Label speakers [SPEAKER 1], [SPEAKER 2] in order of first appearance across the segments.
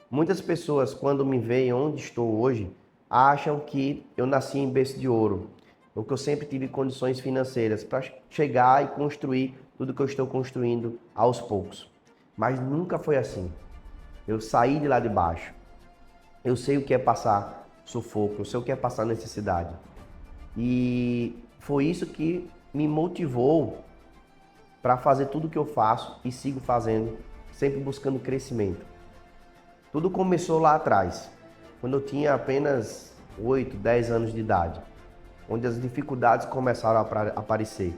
[SPEAKER 1] Muitas pessoas, quando me veem onde estou hoje, acham que eu nasci em berço de ouro, ou que eu sempre tive condições financeiras para chegar e construir tudo que eu estou construindo aos poucos. Mas nunca foi assim. Eu saí de lá de baixo. Eu sei o que é passar sufoco, eu sei o que é passar necessidade. E foi isso que me motivou para fazer tudo o que eu faço e sigo fazendo, sempre buscando crescimento. Tudo começou lá atrás, quando eu tinha apenas 8, 10 anos de idade, onde as dificuldades começaram a aparecer.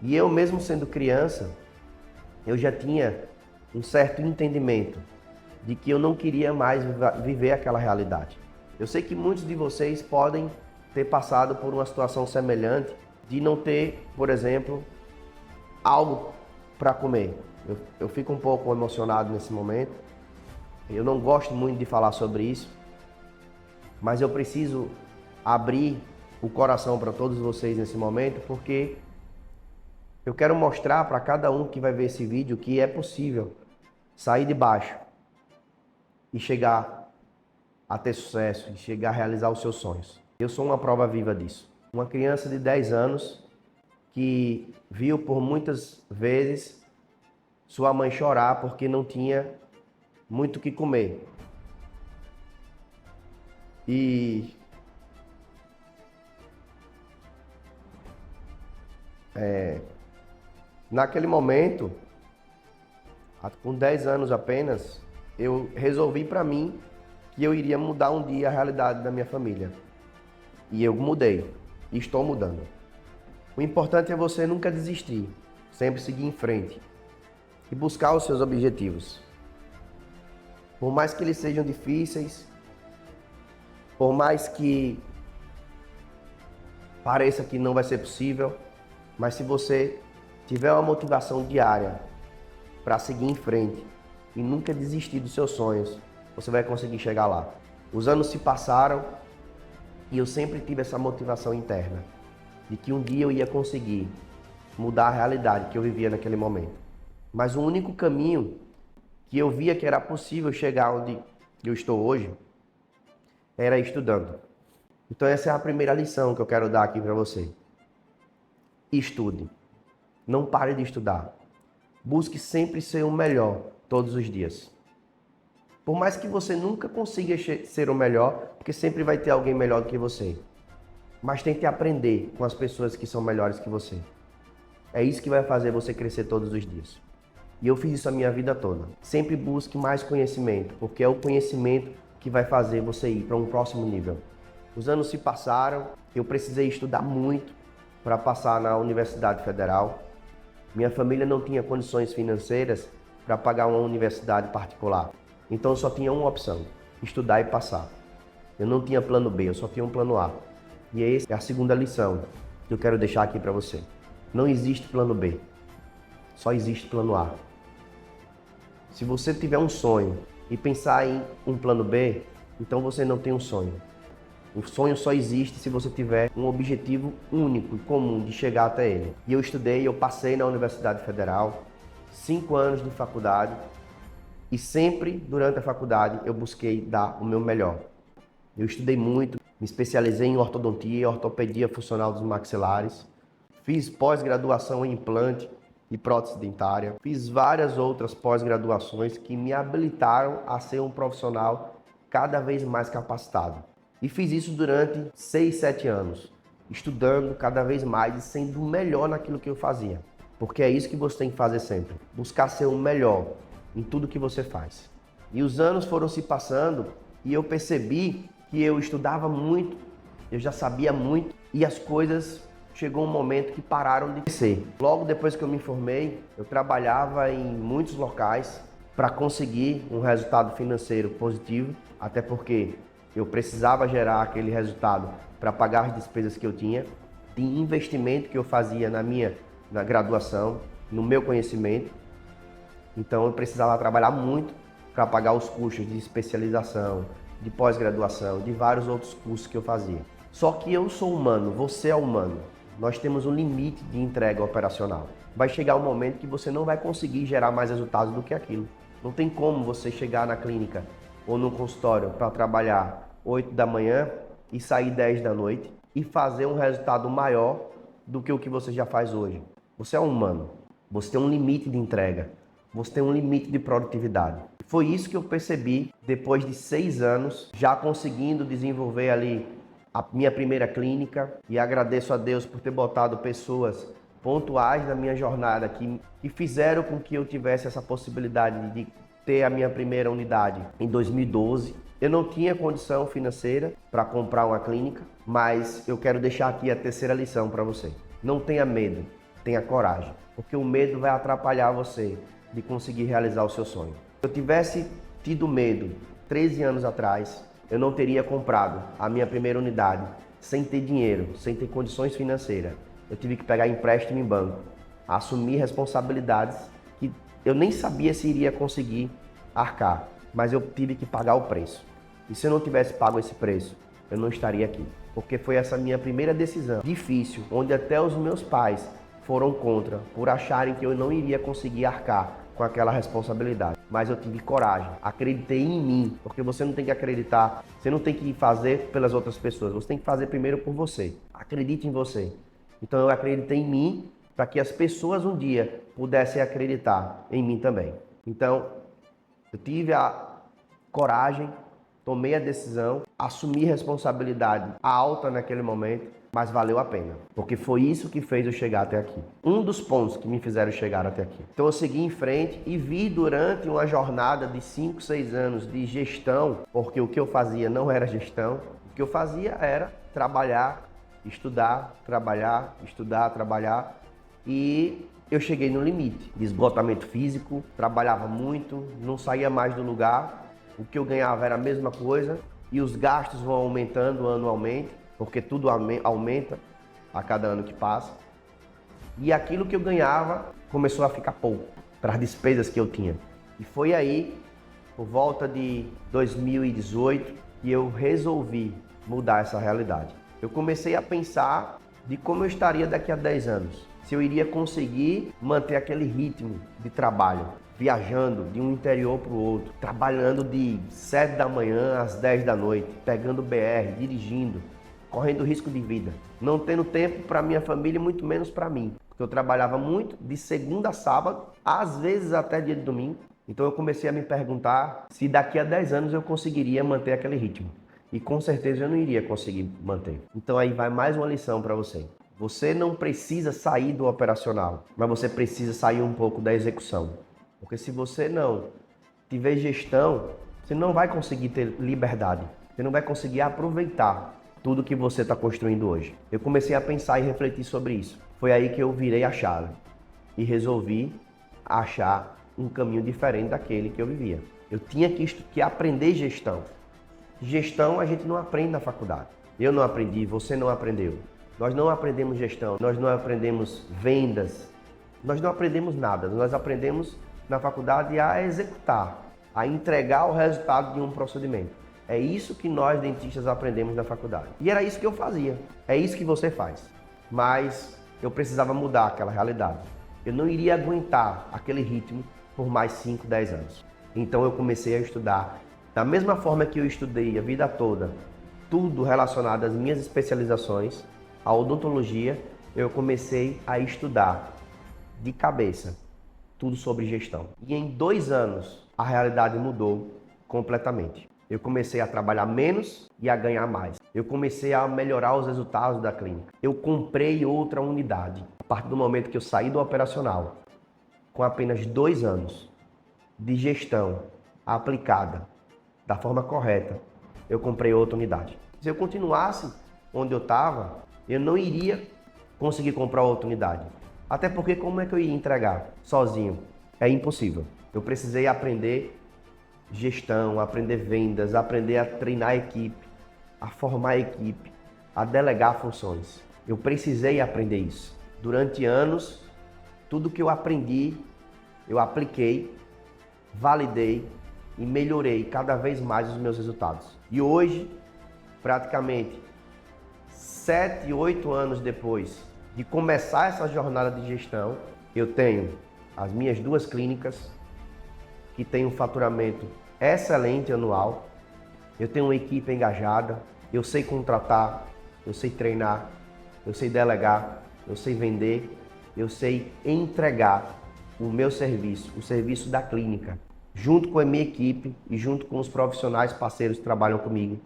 [SPEAKER 1] E eu mesmo sendo criança, eu já tinha um certo entendimento de que eu não queria mais viver aquela realidade. Eu sei que muitos de vocês podem ter passado por uma situação semelhante de não ter, por exemplo, algo para comer. Eu fico um pouco emocionado nesse momento. Eu não gosto muito de falar sobre isso, mas eu preciso abrir o coração para todos vocês nesse momento, porque eu quero mostrar para cada um que vai ver esse vídeo que é possível sair de baixo e chegar a ter sucesso, e chegar a realizar os seus sonhos. Eu sou uma prova viva disso. Uma criança de 10 anos que viu por muitas vezes sua mãe chorar porque não tinha muito o que comer. E naquele momento, com 10 anos apenas, eu resolvi para mim que eu iria mudar um dia a realidade da minha família. E eu mudei, e estou mudando. O importante é você nunca desistir, sempre seguir em frente e buscar os seus objetivos. Por mais que eles sejam difíceis, por mais que pareça que não vai ser possível, mas se você tiver uma motivação diária para seguir em frente e nunca desistir dos seus sonhos, você vai conseguir chegar lá. Os anos se passaram e eu sempre tive essa motivação interna de que um dia eu ia conseguir mudar a realidade que eu vivia naquele momento. Mas o único caminho que eu via que era possível chegar onde eu estou hoje era estudando. Então essa é a primeira lição que eu quero dar aqui para você. Estude. Não pare de estudar. Busque sempre ser o melhor todos os dias. Por mais que você nunca consiga ser o melhor, porque sempre vai ter alguém melhor do que você. Mas tente aprender com as pessoas que são melhores que você. É isso que vai fazer você crescer todos os dias. E eu fiz isso a minha vida toda. Sempre busque mais conhecimento, porque é o conhecimento que vai fazer você ir para um próximo nível. Os anos se passaram, eu precisei estudar muito para passar na Universidade Federal. Minha família não tinha condições financeiras para pagar uma universidade particular. Então eu só tinha uma opção, estudar e passar. Eu não tinha plano B, eu só tinha um plano A. E essa é a segunda lição que eu quero deixar aqui para você. Não existe plano B, só existe plano A. Se você tiver um sonho e pensar em um plano B, então você não tem um sonho. O sonho só existe se você tiver um objetivo único e comum de chegar até ele. E eu estudei, eu passei na Universidade Federal, 5 anos de faculdade, e sempre durante a faculdade eu busquei dar o meu melhor. Eu estudei muito, me especializei em ortodontia, ortopedia funcional dos maxilares, fiz pós-graduação em implante e prótese dentária, fiz várias outras pós-graduações que me habilitaram a ser um profissional cada vez mais capacitado. E fiz isso durante 6, 7 anos, estudando cada vez mais e sendo o melhor naquilo que eu fazia. Porque é isso que você tem que fazer sempre, buscar ser o melhor em tudo que você faz. E os anos foram se passando e eu percebi que eu estudava muito, eu já sabia muito e as coisas chegou um momento que pararam de crescer. Logo depois que eu me formei, eu trabalhava em muitos locais para conseguir um resultado financeiro positivo, até porque eu precisava gerar aquele resultado para pagar as despesas que eu tinha, de investimento que eu fazia na graduação, no meu conhecimento. Então eu precisava trabalhar muito para pagar os custos de especialização, de pós-graduação, de vários outros cursos que eu fazia. Só que eu sou humano, você é humano. Nós temos um limite de entrega operacional. Vai chegar um momento que você não vai conseguir gerar mais resultados do que aquilo. Não tem como você chegar na clínica ou no consultório para trabalhar 8 da manhã e sair 10 da noite e fazer um resultado maior do que o que você já faz hoje. Você é um humano, você tem um limite de entrega, você tem um limite de produtividade. Foi isso que eu percebi depois de 6 anos, já conseguindo desenvolver ali a minha primeira clínica, e agradeço a Deus por ter botado pessoas pontuais na minha jornada que fizeram com que eu tivesse essa possibilidade de ter a minha primeira unidade em 2012. Eu não tinha condição financeira para comprar uma clínica, mas eu quero deixar aqui a terceira lição para você. Não tenha medo, tenha coragem, porque o medo vai atrapalhar você de conseguir realizar o seu sonho. Se eu tivesse tido medo 13 anos atrás, eu não teria comprado a minha primeira unidade sem ter dinheiro, sem ter condições financeiras. Eu tive que pegar empréstimo em banco, assumir responsabilidades que eu nem sabia se iria conseguir arcar, mas eu tive que pagar o preço. E se eu não tivesse pago esse preço, eu não estaria aqui. Porque foi essa minha primeira decisão difícil, onde até os meus pais foram contra, por acharem que eu não iria conseguir arcar com aquela responsabilidade. Mas eu tive coragem, acreditei em mim, porque você não tem que acreditar, você não tem que fazer pelas outras pessoas, você tem que fazer primeiro por você. Acredite em você. Então eu acreditei em mim para que as pessoas um dia pudessem acreditar em mim também. Então eu tive a coragem, tomei a decisão, assumi responsabilidade alta naquele momento, mas valeu a pena, porque foi isso que fez eu chegar até aqui. Um dos pontos que me fizeram chegar até aqui. Então eu segui em frente e vi durante uma jornada de 5, 6 anos de gestão, porque o que eu fazia não era gestão, o que eu fazia era trabalhar, estudar, trabalhar, estudar, trabalhar, e eu cheguei no limite de esgotamento físico, trabalhava muito, não saía mais do lugar, o que eu ganhava era a mesma coisa e os gastos vão aumentando anualmente, porque tudo aumenta a cada ano que passa. E aquilo que eu ganhava começou a ficar pouco para as despesas que eu tinha. E foi aí, por volta de 2018, que eu resolvi mudar essa realidade. Eu comecei a pensar de como eu estaria daqui a 10 anos, se eu iria conseguir manter aquele ritmo de trabalho, viajando de um interior para o outro, trabalhando de 7 da manhã às 10 da noite, pegando BR, dirigindo, correndo risco de vida, não tendo tempo para minha família e muito menos para mim, porque eu trabalhava muito de segunda a sábado, às vezes até dia de domingo. Então eu comecei a me perguntar se daqui a 10 anos eu conseguiria manter aquele ritmo. E com certeza eu não iria conseguir manter. Então aí vai mais uma lição para você. Você não precisa sair do operacional, mas você precisa sair um pouco da execução. Porque se você não tiver gestão, você não vai conseguir ter liberdade. Você não vai conseguir aproveitar tudo que você está construindo hoje. Eu comecei a pensar e refletir sobre isso. Foi aí que eu virei a chave e resolvi achar um caminho diferente daquele que eu vivia. Eu tinha que aprender gestão. Gestão a gente não aprende na faculdade. Eu não aprendi, você não aprendeu. Nós não aprendemos gestão, nós não aprendemos vendas, nós não aprendemos nada. Nós aprendemos na faculdade a executar, a entregar o resultado de um procedimento. É isso que nós dentistas aprendemos na faculdade. E era isso que eu fazia, é isso que você faz. Mas eu precisava mudar aquela realidade. Eu não iria aguentar aquele ritmo por mais 5, 10 anos. Então eu comecei a estudar. Da mesma forma que eu estudei a vida toda, tudo relacionado às minhas especializações, a odontologia, eu comecei a estudar de cabeça tudo sobre gestão. E em 2 anos, a realidade mudou completamente. Eu comecei a trabalhar menos e a ganhar mais. Eu comecei a melhorar os resultados da clínica. Eu comprei outra unidade. A partir do momento que eu saí do operacional, com apenas 2 anos de gestão aplicada da forma correta, eu comprei outra unidade. Se eu continuasse onde eu estava, eu não iria conseguir comprar outra unidade. Até porque como é que eu ia entregar sozinho? É impossível. Eu precisei aprender gestão, aprender vendas, aprender a treinar a equipe, a formar a equipe, a delegar funções. Eu precisei aprender isso. Durante anos, tudo que eu aprendi, eu apliquei, validei e melhorei cada vez mais os meus resultados. E hoje, praticamente 7, 8 anos depois de começar essa jornada de gestão, eu tenho as minhas 2 clínicas, que tem um faturamento excelente anual, eu tenho uma equipe engajada, eu sei contratar, eu sei treinar, eu sei delegar, eu sei vender, eu sei entregar o meu serviço, o serviço da clínica, junto com a minha equipe e junto com os profissionais parceiros que trabalham comigo,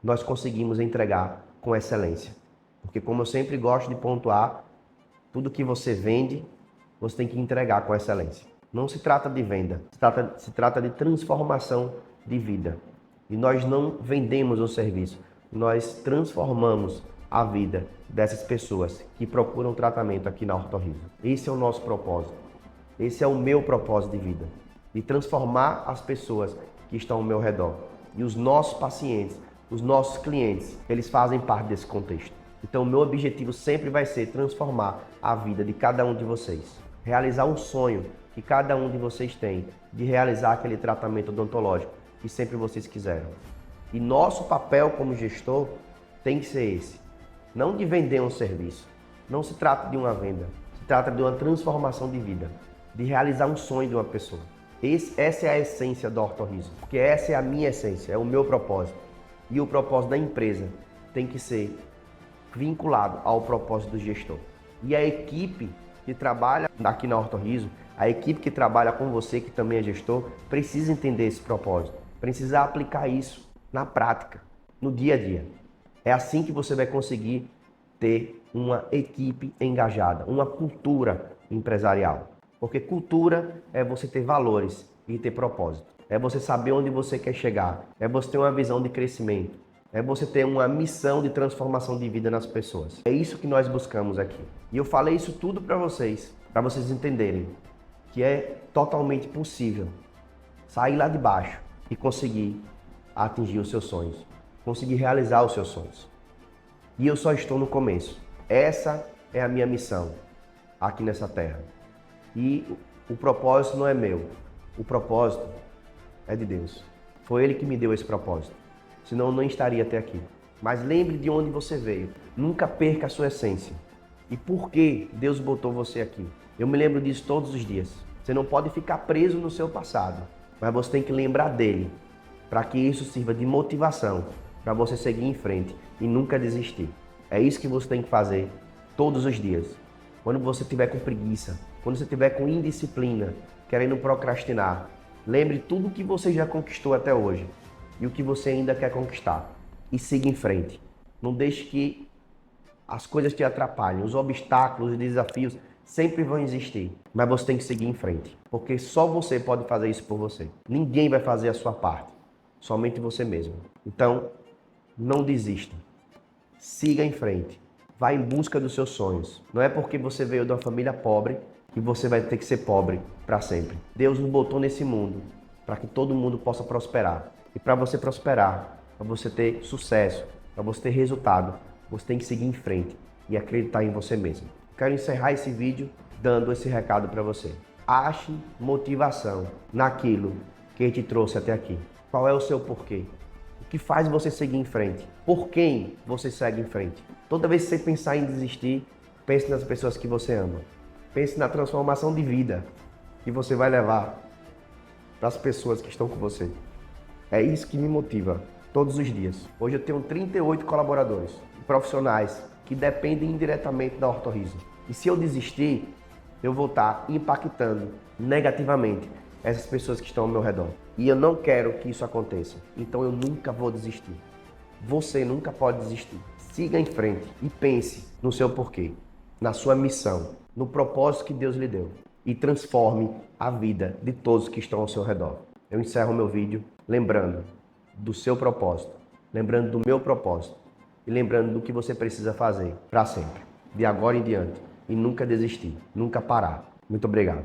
[SPEAKER 1] nós conseguimos entregar com excelência. Porque como eu sempre gosto de pontuar, tudo que você vende, você tem que entregar com excelência. Não se trata de venda, se trata de transformação de vida. E nós não vendemos um serviço, nós transformamos a vida dessas pessoas que procuram tratamento aqui na Ortorriso. Esse é o nosso propósito. Esse é o meu propósito de vida. De transformar as pessoas que estão ao meu redor. E os nossos pacientes, os nossos clientes, eles fazem parte desse contexto. Então, o meu objetivo sempre vai ser transformar a vida de cada um de vocês. Realizar um sonho que cada um de vocês tem de realizar aquele tratamento odontológico que sempre vocês quiseram. E nosso papel como gestor tem que ser esse. Não de vender um serviço. Não se trata de uma venda. Se trata de uma transformação de vida. De realizar um sonho de uma pessoa. Essa é a essência da Ortorriso. Porque essa é a minha essência, é o meu propósito. E o propósito da empresa tem que ser vinculado ao propósito do gestor. E a equipe que trabalha aqui na Ortorriso, a equipe que trabalha com você, que também é gestor, precisa entender esse propósito. Precisa aplicar isso na prática, no dia a dia. É assim que você vai conseguir ter uma equipe engajada, uma cultura empresarial. Porque cultura é você ter valores e ter propósito. É você saber onde você quer chegar. É você ter uma visão de crescimento. É você ter uma missão de transformação de vida nas pessoas. É isso que nós buscamos aqui. E eu falei isso tudo para vocês entenderem que é totalmente possível sair lá de baixo e conseguir atingir os seus sonhos. Conseguir realizar os seus sonhos. E eu só estou no começo. Essa é a minha missão aqui nessa terra. E o propósito não é meu. O propósito é de Deus. Foi Ele que me deu esse propósito. Senão eu não estaria até aqui. Mas lembre de onde você veio. Nunca perca a sua essência. E por que Deus botou você aqui? Eu me lembro disso todos os dias. Você não pode ficar preso no seu passado. Mas você tem que lembrar dele. Para que isso sirva de motivação. Para você seguir em frente e nunca desistir. É isso que você tem que fazer todos os dias. Quando você estiver com preguiça. Quando você estiver com indisciplina. Querendo procrastinar. Lembre tudo que você já conquistou até hoje. E o que você ainda quer conquistar. E siga em frente. Não deixe que as coisas te atrapalhem. Os obstáculos, os desafios sempre vão existir. Mas você tem que seguir em frente. Porque só você pode fazer isso por você. Ninguém vai fazer a sua parte. Somente você mesmo. Então, não desista. Siga em frente. Vá em busca dos seus sonhos. Não é porque você veio de uma família pobre que você vai ter que ser pobre para sempre. Deus nos botou nesse mundo para que todo mundo possa prosperar. E para você prosperar, para você ter sucesso, para você ter resultado, você tem que seguir em frente e acreditar em você mesmo. Quero encerrar esse vídeo dando esse recado para você. Ache motivação naquilo que te trouxe até aqui. Qual é o seu porquê? O que faz você seguir em frente? Por quem você segue em frente? Toda vez que você pensar em desistir, pense nas pessoas que você ama. Pense na transformação de vida que você vai levar para as pessoas que estão com você. É isso que me motiva todos os dias. Hoje eu tenho 38 colaboradores, profissionais que dependem indiretamente da Ortorriso. E se eu desistir, eu vou estar impactando negativamente essas pessoas que estão ao meu redor. E eu não quero que isso aconteça. Então eu nunca vou desistir. Você nunca pode desistir. Siga em frente e pense no seu porquê, na sua missão, no propósito que Deus lhe deu. E transforme a vida de todos que estão ao seu redor. Eu encerro o meu vídeo lembrando do seu propósito, lembrando do meu propósito e lembrando do que você precisa fazer para sempre, de agora em diante, e nunca desistir, nunca parar. Muito obrigado.